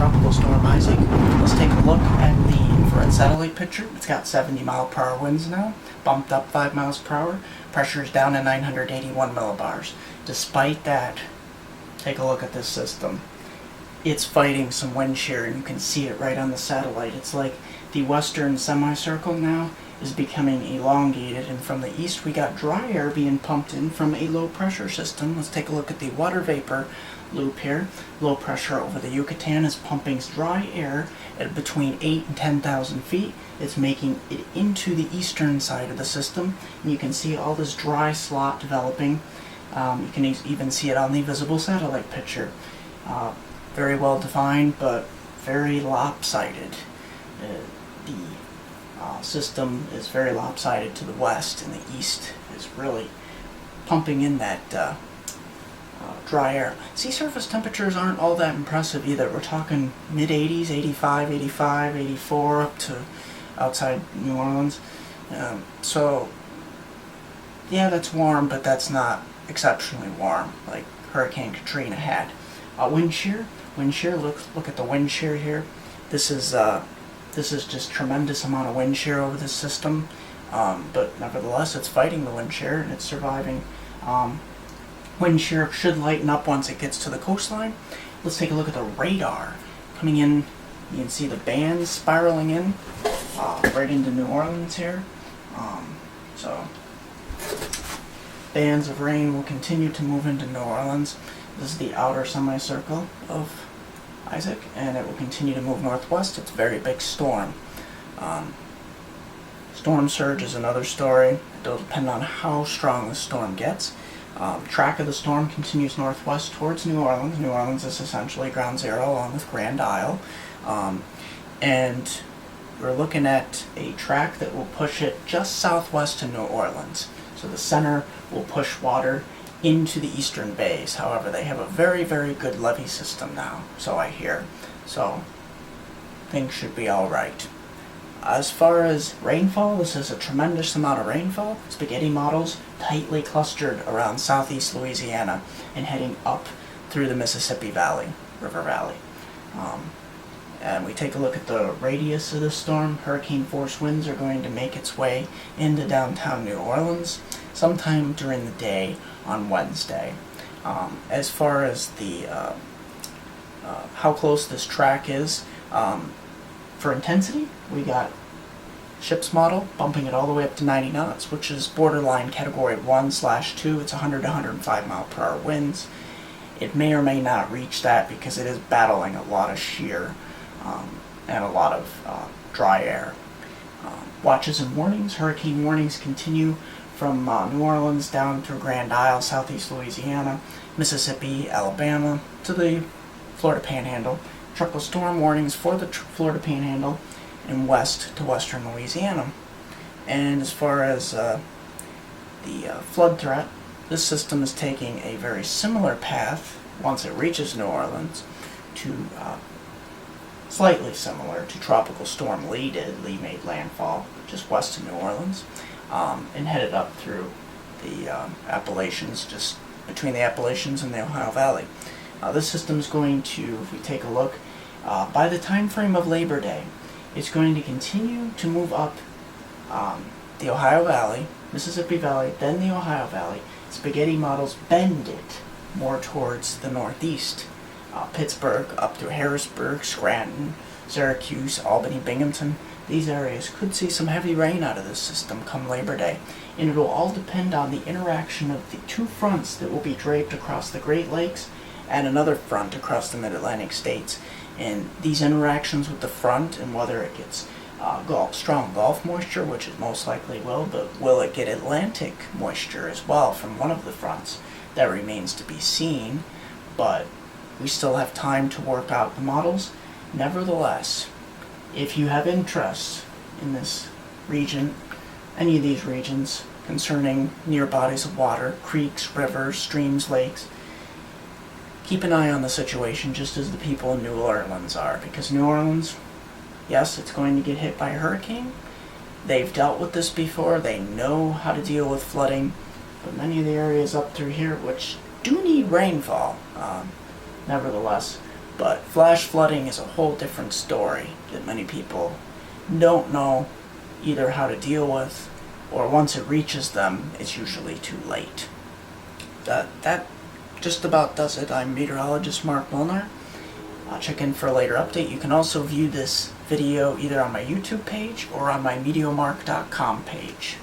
Tropical Storm Isaac. Let's take a look at the infrared satellite picture. It's got 70 mile per hour winds now, bumped up 5 miles per hour. Pressure is down to 981 millibars. Despite that, take a look at this system. It's fighting some wind shear, and you can see it right on the satellite. It's like the western semicircle now is becoming elongated, and from the east we got dry air being pumped in from a low pressure system. Let's take a look at the water vapor loop here. Low pressure over the Yucatan is pumping dry air at between 8 and 10,000 feet. It's making it into the eastern side of the system, and you can see all this dry slot developing. You can even see it on the visible satellite picture. Very well defined, but very lopsided. The system is very lopsided to the west, and the east is really pumping in that dry air. Sea surface temperatures aren't all that impressive either. We're talking mid-80s, 85, 85, 84, up to outside New Orleans. So, yeah, that's warm, but that's not exceptionally warm like Hurricane Katrina had. Wind shear. Look at the wind shear here. This is just tremendous amount of wind shear over this system, but nevertheless it's fighting the wind shear and it's surviving. Wind shear should lighten up once it gets to the coastline. Let's take a look at the radar coming in. You can see the bands spiraling in right into New Orleans here. So bands of rain will continue to move into New Orleans. This is the outer semicircle of Isaac, and it will continue to move northwest. It's a very big storm. Storm surge is another story. It'll depend on how strong the storm gets. Track of the storm continues northwest towards New Orleans. New Orleans is essentially ground zero along with Grand Isle. And we're looking at a track that will push it just southwest to New Orleans. So the center will push water into the eastern bays. However, they have a very, very good levee system now, so I hear. So things should be all right. As far as rainfall, this is a tremendous amount of rainfall. Spaghetti models tightly clustered around southeast Louisiana and heading up through the Mississippi Valley, River Valley. And we take a look at the radius of the storm. Hurricane force winds are going to make its way into downtown New Orleans sometime during the day on Wednesday. As far as the how close this track is, for intensity, we got ship's model bumping it all the way up to 90 knots, which is borderline category 1/2. It's 100 to 105 mile per hour winds. It may or may not reach that because it is battling a lot of shear and a lot of dry air. Watches and warnings. Hurricane warnings continue from New Orleans down through Grand Isle, southeast Louisiana, Mississippi, Alabama, to the Florida Panhandle. Tropical storm warnings for the Florida Panhandle and west to western Louisiana. And as far as the flood threat, this system is taking a very similar path once it reaches New Orleans to slightly similar to Tropical Storm Lee did. Lee made landfall just west of New Orleans and headed up through the Appalachians, just between the Appalachians and the Ohio Valley. This system is going to, if we take a look, by the time frame of Labor Day, it's going to continue to move up the Ohio Valley, Mississippi Valley, then the Ohio Valley. Spaghetti models bend it more towards the northeast. Pittsburgh up through Harrisburg, Scranton, Syracuse, Albany, Binghamton. These areas could see some heavy rain out of this system come Labor Day, and it will all depend on the interaction of the two fronts that will be draped across the Great Lakes and another front across the Mid-Atlantic states. And these interactions with the front and whether it gets strong Gulf moisture, which it most likely will, but will it get Atlantic moisture as well from one of the fronts? That remains to be seen, but we still have time to work out the models. Nevertheless, if you have interest in this region, any of these regions concerning near bodies of water, creeks, rivers, streams, lakes, keep an eye on the situation just as the people in New Orleans are, because New Orleans, yes, it's going to get hit by a hurricane. They've dealt with this before. They know how to deal with flooding, but many of the areas up through here, which do need rainfall, nevertheless, But flash flooding is a whole different story that many people don't know either how to deal with, or once it reaches them, it's usually too late. That just about does it. I'm meteorologist Mark Molnar. Check in for a later update. You can also view this video either on my YouTube page or on my MeteoMark.com page.